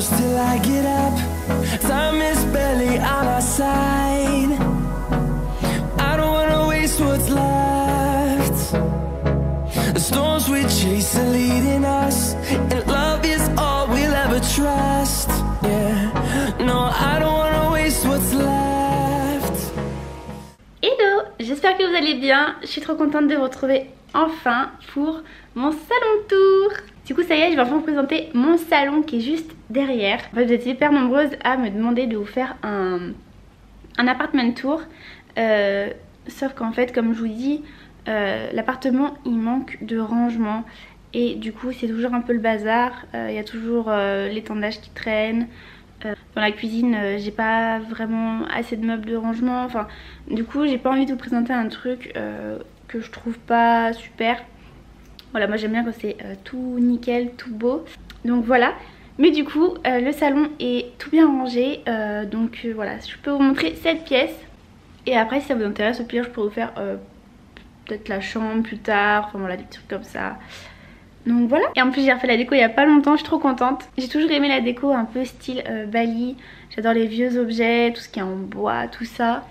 close till I get up. Time is barely on our side. I don't wanna waste what's left. The storms we chase are leading us, and love is all we'll ever trust. Yeah, no, I don't wanna waste what's left. Hello, j'espère que vous allez bien. Je suis trop contente de vous retrouver enfin pour mon salon tour. Du coup ça y est, je vais enfin vous présenter mon salon qui est juste derrière. En fait, vous êtes hyper nombreuses à me demander de vous faire un apartment tour. Sauf qu'en fait, comme je vous dis, l'appartement il manque de rangement. Et du coup c'est toujours un peu le bazar. Il y a toujours l'étendage qui traîne. Dans la cuisine j'ai pas vraiment assez de meubles de rangement. Enfin, du coup j'ai pas envie de vous présenter un truc que je trouve pas super. Voilà, moi j'aime bien quand c'est tout nickel, tout beau. Donc voilà. Mais du coup le salon est tout bien rangé. Donc voilà, je peux vous montrer cette pièce. Et après si ça vous intéresse, au pire je pourrais vous faire peut-être la chambre plus tard. Enfin voilà, des petits trucs comme ça. Donc voilà. Et en plus j'ai refait la déco il y a pas longtemps, je suis trop contente. J'ai toujours aimé la déco un peu style Bali. J'adore les vieux objets, tout ce qui est en bois, tout ça.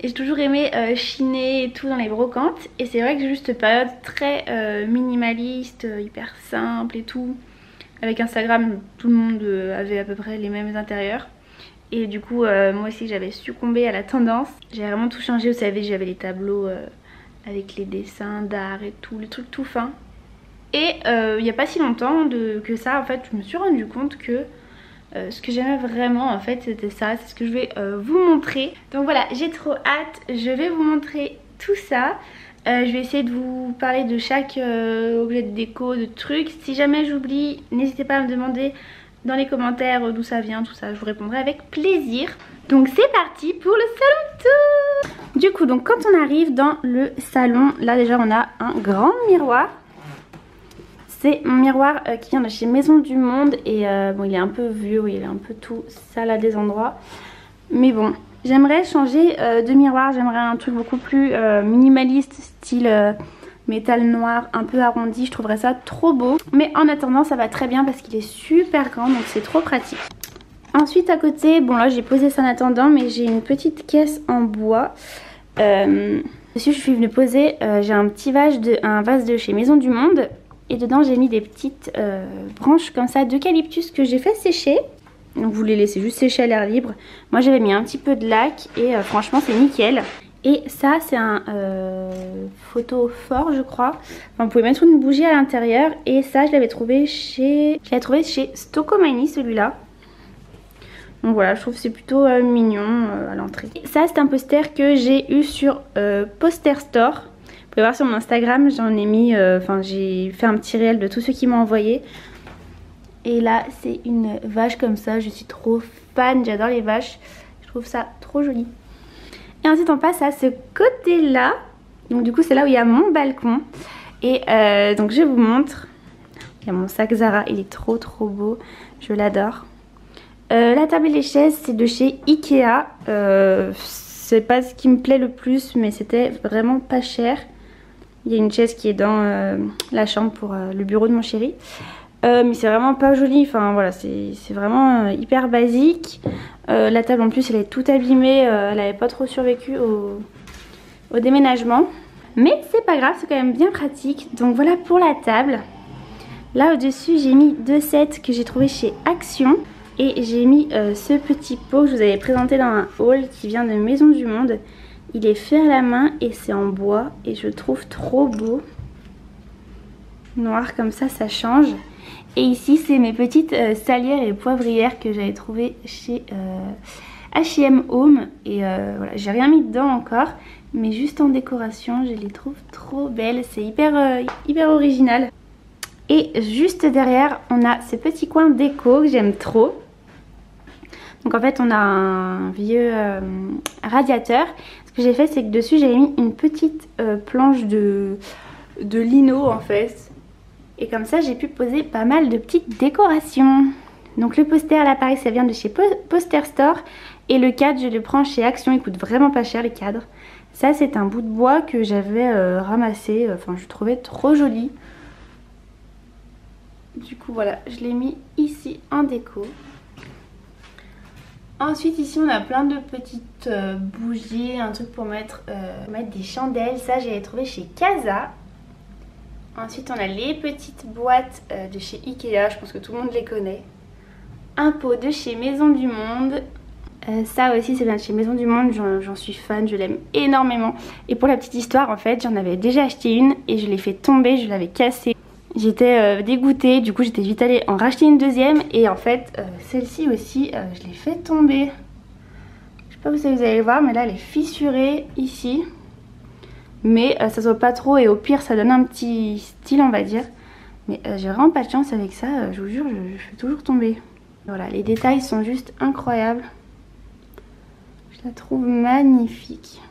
Et j'ai toujours aimé chiner et tout dans les brocantes. Et c'est vrai que j'ai juste cette période très minimaliste, hyper simple et tout. Avec Instagram, tout le monde avait à peu près les mêmes intérieurs. Et du coup, moi aussi j'avais succombé à la tendance. J'ai vraiment tout changé, vous savez, j'avais les tableaux avec les dessins d'art et tout, les trucs tout fins. Et il n'y a pas si longtemps que ça, en fait, je me suis rendu compte que ce que j'aimais vraiment en fait c'était ça, c'est ce que je vais vous montrer. Donc voilà, j'ai trop hâte, je vais vous montrer tout ça. Je vais essayer de vous parler de chaque objet de déco, de trucs. Si jamais j'oublie, n'hésitez pas à me demander dans les commentaires d'où ça vient, tout ça, je vous répondrai avec plaisir. Donc c'est parti pour le salon tour. Du coup, donc quand on arrive dans le salon, là déjà on a un grand miroir. C'est mon miroir qui vient de chez Maison du Monde et bon il est un peu vieux, oui, il est un peu tout sale à des endroits. Mais bon, j'aimerais changer de miroir, j'aimerais un truc beaucoup plus minimaliste, style métal noir, un peu arrondi, je trouverais ça trop beau. Mais en attendant ça va très bien parce qu'il est super grand donc c'est trop pratique. Ensuite à côté, bon là j'ai posé ça en attendant mais j'ai une petite caisse en bois. Dessus je suis venue poser, j'ai un petit vase de chez Maison du Monde. Et dedans j'ai mis des petites branches comme ça d'eucalyptus que j'ai fait sécher. Donc vous les laissez juste sécher à l'air libre. Moi j'avais mis un petit peu de lac et franchement c'est nickel. Et ça c'est un photo fort je crois. Enfin, vous pouvez mettre une bougie à l'intérieur. Et ça je l'avais trouvé chez Stocomanie celui-là. Donc voilà, je trouve que c'est plutôt mignon à l'entrée. Ça c'est un poster que j'ai eu sur Poster Store. Vous pouvez voir sur mon Instagram, j'en ai mis, j'ai fait un petit réel de tous ceux qui m'ont envoyé. Et là c'est une vache comme ça, je suis trop fan, j'adore les vaches. Je trouve ça trop joli. Et ensuite on passe à ce côté là. Donc du coup c'est là où il y a mon balcon. Et donc je vous montre. Il y a mon sac Zara, il est trop beau, je l'adore. La table et les chaises c'est de chez Ikea. C'est pas ce qui me plaît le plus mais c'était vraiment pas cher. Il y a une chaise qui est dans la chambre pour le bureau de mon chéri. Mais c'est vraiment pas joli. Enfin voilà, c'est vraiment hyper basique. La table en plus elle est toute abîmée. Elle avait pas trop survécu au déménagement. Mais c'est pas grave, c'est quand même bien pratique. Donc voilà pour la table. Là au dessus j'ai mis deux sets que j'ai trouvé chez Action. Et j'ai mis ce petit pot que je vous avais présenté dans un haul qui vient de Maison du Monde. Il est fait à la main et c'est en bois et je le trouve trop beau. Noir comme ça, ça change. Et ici c'est mes petites salières et poivrières que j'avais trouvées chez H&M Home. Et voilà, j'ai rien mis dedans encore. Mais juste en décoration, je les trouve trop belles. C'est hyper original. Et juste derrière, on a ce petit coin déco que j'aime trop. Donc en fait on a un vieux radiateur. Ce que j'ai fait c'est que dessus j'avais mis une petite planche de lino en fait. Et comme ça j'ai pu poser pas mal de petites décorations. Donc le poster là pareil ça vient de chez Poster Store. Et le cadre je le prends chez Action, il coûte vraiment pas cher les cadres. Ça c'est un bout de bois que j'avais ramassé, enfin je trouvais trop joli. Du coup voilà, je l'ai mis ici en déco. Ensuite ici on a plein de petites bougies, un truc pour mettre des chandelles. Ça j'ai trouvé chez Casa. Ensuite on a les petites boîtes de chez Ikea, je pense que tout le monde les connaît. Un pot de chez Maison du Monde. Ça aussi c'est bien de chez Maison du Monde, j'en suis fan, je l'aime énormément. Et pour la petite histoire en fait j'en avais déjà acheté une et je l'ai fait tomber, je l'avais cassée. J'étais dégoûtée, du coup j'étais vite allée en racheter une deuxième. Et en fait celle-ci aussi je l'ai fait tomber. Je sais pas si vous allez le voir mais là elle est fissurée ici. Mais ça se voit pas trop et au pire ça donne un petit style on va dire. Mais j'ai vraiment pas de chance avec ça, je vous jure je fais toujours tomber. Voilà, les détails sont juste incroyables. Je la trouve magnifique.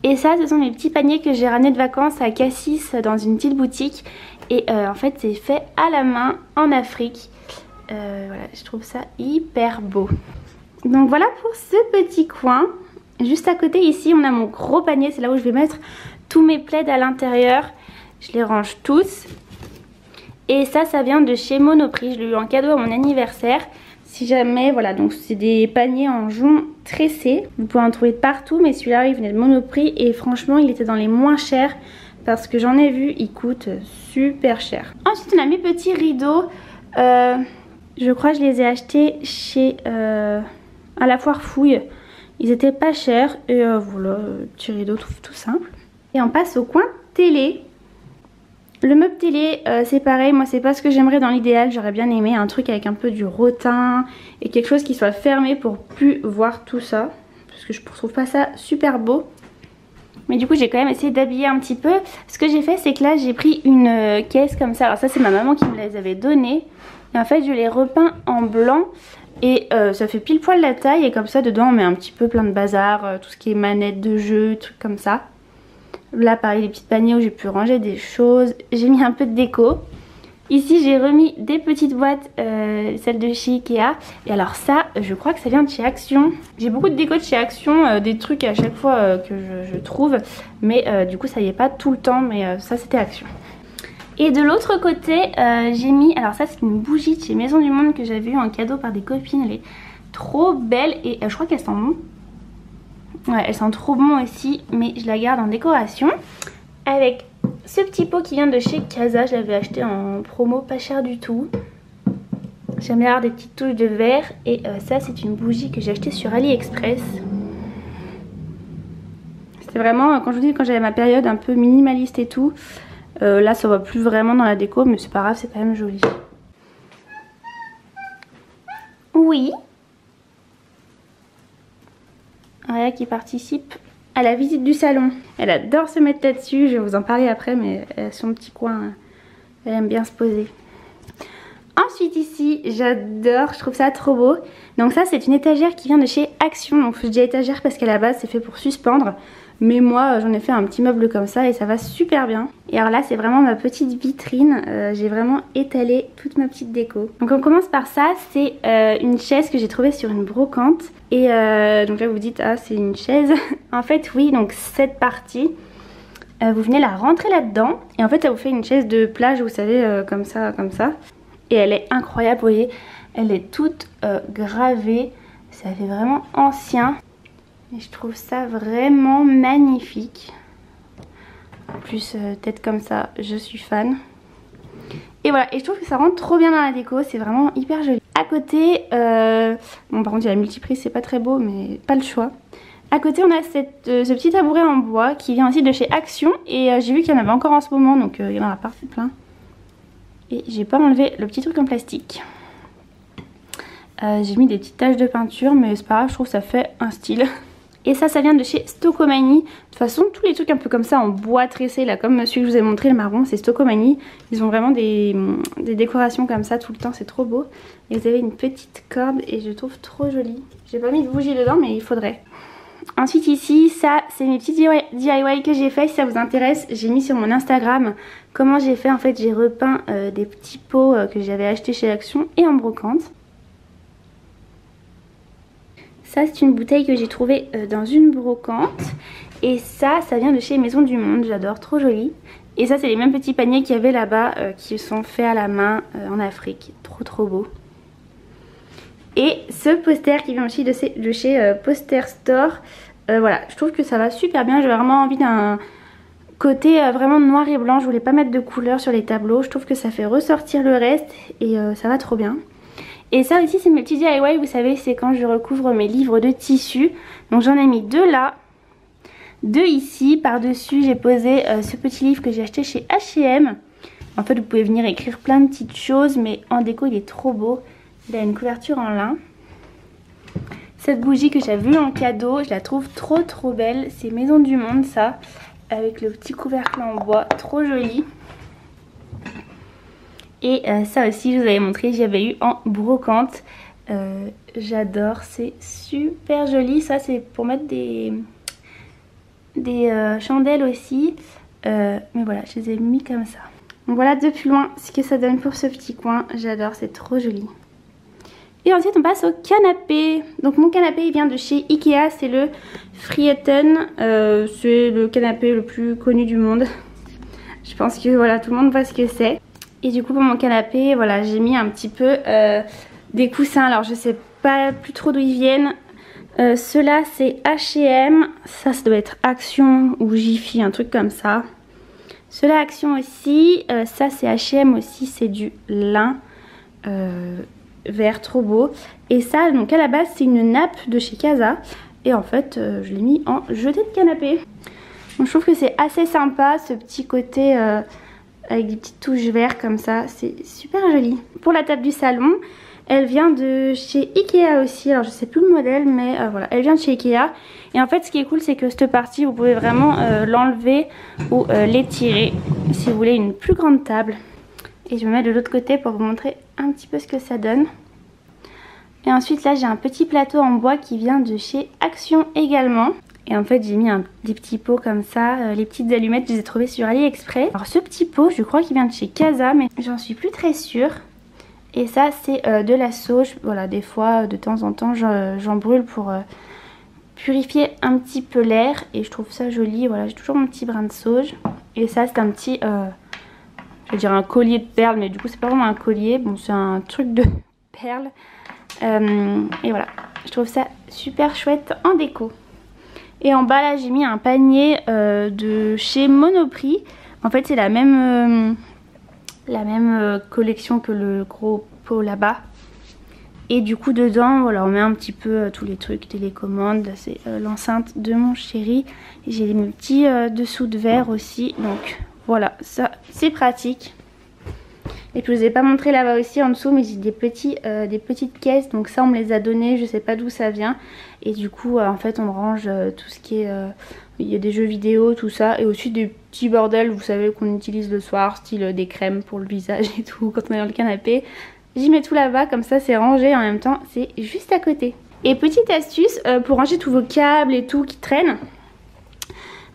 Et ça ce sont mes petits paniers que j'ai ramenés de vacances à Cassis dans une petite boutique. Et en fait c'est fait à la main en Afrique. Voilà, je trouve ça hyper beau. Donc voilà pour ce petit coin. Juste à côté ici on a mon gros panier, c'est là où je vais mettre tous mes plaids à l'intérieur. Je les range tous. Et ça vient de chez Monoprix, je l'ai eu en cadeau à mon anniversaire. Si jamais, voilà, donc c'est des paniers en jonc tressé. Vous pouvez en trouver partout, mais celui-là il venait de Monoprix et franchement il était dans les moins chers. Parce que j'en ai vu, il coûte super cher. Ensuite on a mes petits rideaux. Je crois que je les ai achetés chez à la foire Fouille. Ils étaient pas chers et voilà, petit rideau tout simple. Et on passe au coin télé. Le meuble télé c'est pareil, moi c'est pas ce que j'aimerais dans l'idéal. J'aurais bien aimé un truc avec un peu du rotin et quelque chose qui soit fermé pour plus voir tout ça. Parce que je trouve pas ça super beau. Mais du coup j'ai quand même essayé d'habiller un petit peu. Ce que j'ai fait c'est que là j'ai pris une caisse comme ça. Alors ça c'est ma maman qui me les avait données. Et en fait je les repeins en blanc. Et ça fait pile poil la taille. Et comme ça dedans on met un petit peu plein de bazar. Tout ce qui est manette de jeu, trucs comme ça. Là pareil les petits paniers où j'ai pu ranger des choses. J'ai mis un peu de déco. Ici j'ai remis des petites boîtes, celles de chez Ikea. Et alors ça je crois que ça vient de chez Action. J'ai beaucoup de déco de chez Action, des trucs à chaque fois que je trouve. Mais du coup ça y est pas tout le temps, mais ça c'était Action. Et de l'autre côté j'ai mis, alors ça c'est une bougie de chez Maison du Monde que j'avais eu en cadeau par des copines. Elle est trop belle et je crois qu'elle sent bon. Ouais, elle sent trop bon aussi, mais je la garde en décoration. Avec ce petit pot qui vient de chez Casa, je l'avais acheté en promo, pas cher du tout. J'aime bien avoir des petites touches de verre. Et ça c'est une bougie que j'ai achetée sur AliExpress. C'était vraiment, quand je vous dis, quand j'avais ma période un peu minimaliste et tout. Là ça va plus vraiment dans la déco, mais c'est pas grave, c'est quand même joli. Oui. Aya qui participe à la visite du salon. Elle adore se mettre là-dessus, je vais vous en parler après, mais elle a son petit coin, elle aime bien se poser. Ensuite ici, j'adore, je trouve ça trop beau. Donc ça c'est une étagère qui vient de chez Action. Donc je dis étagère parce qu'à la base c'est fait pour suspendre. Mais moi j'en ai fait un petit meuble comme ça et ça va super bien. Et alors là c'est vraiment ma petite vitrine. J'ai vraiment étalé toute ma petite déco. Donc on commence par ça, c'est une chaise que j'ai trouvée sur une brocante. Et donc là vous vous dites ah c'est une chaise. En fait oui, donc cette partie vous venez la rentrer là-dedans. Et en fait ça vous fait une chaise de plage, vous savez, comme ça. Et elle est incroyable, vous voyez, elle est toute gravée. Ça fait vraiment ancien. Et je trouve ça vraiment magnifique. En plus, tête comme ça, je suis fan. Et voilà, et je trouve que ça rentre trop bien dans la déco, c'est vraiment hyper joli. À côté, bon par contre il y a la multiprise, c'est pas très beau, mais pas le choix. À côté on a ce petit tabouret en bois qui vient aussi de chez Action. Et j'ai vu qu'il y en avait encore en ce moment, donc il y en aura partout plein. Et j'ai pas enlevé le petit truc en plastique. J'ai mis des petites taches de peinture, mais c'est pas grave, je trouve que ça fait un style. Et ça vient de chez Stocomanie. De toute façon, tous les trucs un peu comme ça en bois tressé, là, comme celui que je vous ai montré, le marron, c'est Stocomanie. Ils ont vraiment des décorations comme ça tout le temps, c'est trop beau. Et vous avez une petite corde et je trouve trop jolie. J'ai pas mis de bougie dedans, mais il faudrait. Ensuite ici, ça c'est mes petits DIY que j'ai fait. Si ça vous intéresse, j'ai mis sur mon Instagram comment j'ai fait. En fait, j'ai repeint des petits pots que j'avais achetés chez Action et en brocante. Ça c'est une bouteille que j'ai trouvée dans une brocante. Et ça vient de chez Maison du Monde, j'adore, trop joli. Et ça c'est les mêmes petits paniers qu'il y avait là-bas qui sont faits à la main en Afrique, trop beau. Et ce poster qui vient aussi de chez Poster Store. Voilà, je trouve que ça va super bien. J'ai vraiment envie d'un côté vraiment noir et blanc. Je voulais pas mettre de couleur sur les tableaux. Je trouve que ça fait ressortir le reste et ça va trop bien. Et ça aussi c'est mes petits DIY, vous savez, c'est quand je recouvre mes livres de tissu. Donc j'en ai mis 2 là, 2 ici. Par dessus j'ai posé ce petit livre que j'ai acheté chez H&M. En fait vous pouvez venir écrire plein de petites choses, mais en déco il est trop beau. Il a une couverture en lin. Cette bougie que j'avais vue en cadeau, je la trouve trop belle. C'est Maison du Monde ça, avec le petit couvercle en bois, trop joli. Et ça aussi je vous avais montré, j'avais eu en brocante. J'adore, c'est super joli. Ça c'est pour mettre des chandelles aussi. Mais voilà, je les ai mis comme ça. Donc voilà de plus loin ce que ça donne pour ce petit coin. J'adore, c'est trop joli. Et ensuite on passe au canapé. Donc mon canapé il vient de chez Ikea, c'est le Frieten. C'est le canapé le plus connu du monde. Je pense que voilà, tout le monde voit ce que c'est. Et du coup pour mon canapé, voilà, j'ai mis un petit peu des coussins. Alors je sais pas plus trop d'où ils viennent. Ceux-là c'est H&M. Ça doit être Action ou Jiffy, un truc comme ça. Ceux-là Action aussi. Ça c'est H&M aussi, c'est du lin vert, trop beau. Et ça donc à la base c'est une nappe de chez Casa. Et en fait je l'ai mis en jeté de canapé. Donc je trouve que c'est assez sympa ce petit côté... avec des petites touches vertes comme ça, c'est super joli. Pour la table du salon, elle vient de chez Ikea aussi. Alors je sais plus le modèle, mais voilà, elle vient de chez Ikea. Et en fait ce qui est cool c'est que cette partie vous pouvez vraiment l'enlever ou l'étirer si vous voulez une plus grande table. Et je me mets de l'autre côté pour vous montrer un petit peu ce que ça donne. Et ensuite là j'ai un petit plateau en bois qui vient de chez Action également. Et en fait j'ai mis des petits pots comme ça, les petites allumettes je les ai trouvées sur AliExpress. Alors ce petit pot je crois qu'il vient de chez Casa mais j'en suis plus très sûre. Et ça c'est de la sauge, voilà, des fois de temps en temps j'en brûle pour purifier un petit peu l'air. Et je trouve ça joli, voilà, j'ai toujours mon petit brin de sauge. Et ça c'est un petit, je vais dire un collier de perles, mais du coup c'est pas vraiment un collier, bon c'est un truc de perles. Et voilà, je trouve ça super chouette en déco. Et en bas là j'ai mis un panier de chez Monoprix. En fait c'est la même collection que le gros pot là-bas. Et du coup dedans voilà, on met un petit peu tous les trucs, télécommande. C'est l'enceinte de mon chéri. J'ai mes petits dessous de verre aussi. Donc voilà, ça c'est pratique. Et puis je vous ai pas montré là-bas aussi en dessous, mais j'ai des petites caisses. Donc ça on me les a données, je sais pas d'où ça vient. Et du coup en fait on range tout ce qui est... il y a des jeux vidéo, tout ça. Et aussi des petits bordels, vous savez, qu'on utilise le soir. Style des crèmes pour le visage et tout, quand on est dans le canapé. J'y mets tout là-bas, comme ça c'est rangé. En même temps c'est juste à côté. Et petite astuce pour ranger tous vos câbles et tout qui traînent.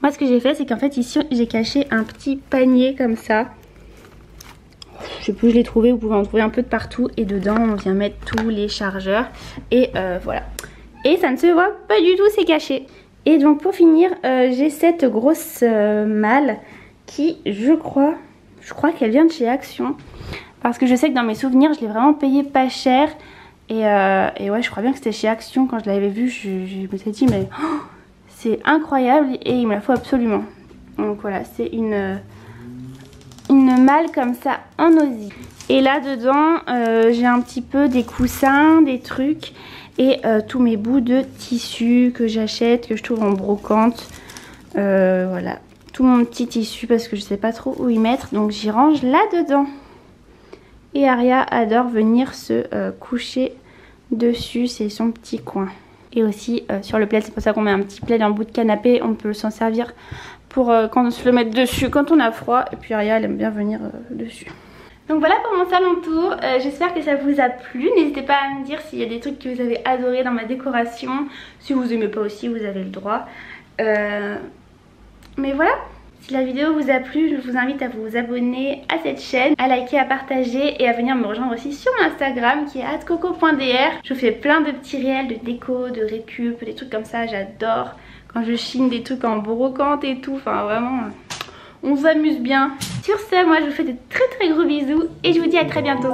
Moi ce que j'ai fait c'est qu'en fait ici j'ai caché un petit panier comme ça. Je sais plus où je l'ai trouvé, vous pouvez en trouver un peu de partout. Et dedans on vient mettre tous les chargeurs. Et voilà. Et ça ne se voit pas du tout, c'est caché. Et donc pour finir j'ai cette grosse malle qui je crois qu'elle vient de chez Action. Parce que je sais que dans mes souvenirs je l'ai vraiment payé pas cher. Et ouais je crois bien que c'était chez Action. Quand je l'avais vue je me suis dit mais oh, c'est incroyable et il me la faut absolument. Donc voilà, c'est une malle comme ça en osier. Et là dedans j'ai un petit peu des coussins, des trucs et tous mes bouts de tissu que j'achète, que je trouve en brocante. Voilà, tout mon petit tissu parce que je sais pas trop où y mettre, donc j'y range là dedans. Et Aria adore venir se coucher dessus, c'est son petit coin. Et aussi sur le plaid, c'est pour ça qu'on met un petit plaid en bout de canapé, on peut s'en servir pour quand on se le mettre dessus quand on a froid. Et puis Aria elle aime bien venir dessus. Donc voilà pour mon salon tour, j'espère que ça vous a plu. N'hésitez pas à me dire s'il y a des trucs que vous avez adoré dans ma décoration. Si vous aimez pas aussi, vous avez le droit. Mais voilà, si la vidéo vous a plu, je vous invite à vous abonner à cette chaîne, à liker, à partager et à venir me rejoindre aussi sur mon Instagram qui est @coco.dr. Je vous fais plein de petits réels de déco, de récup, des trucs comme ça, j'adore. Quand je chine des trucs en brocante et tout, enfin vraiment, on s'amuse bien. Sur ce, moi je vous fais de très gros bisous et je vous dis à très bientôt.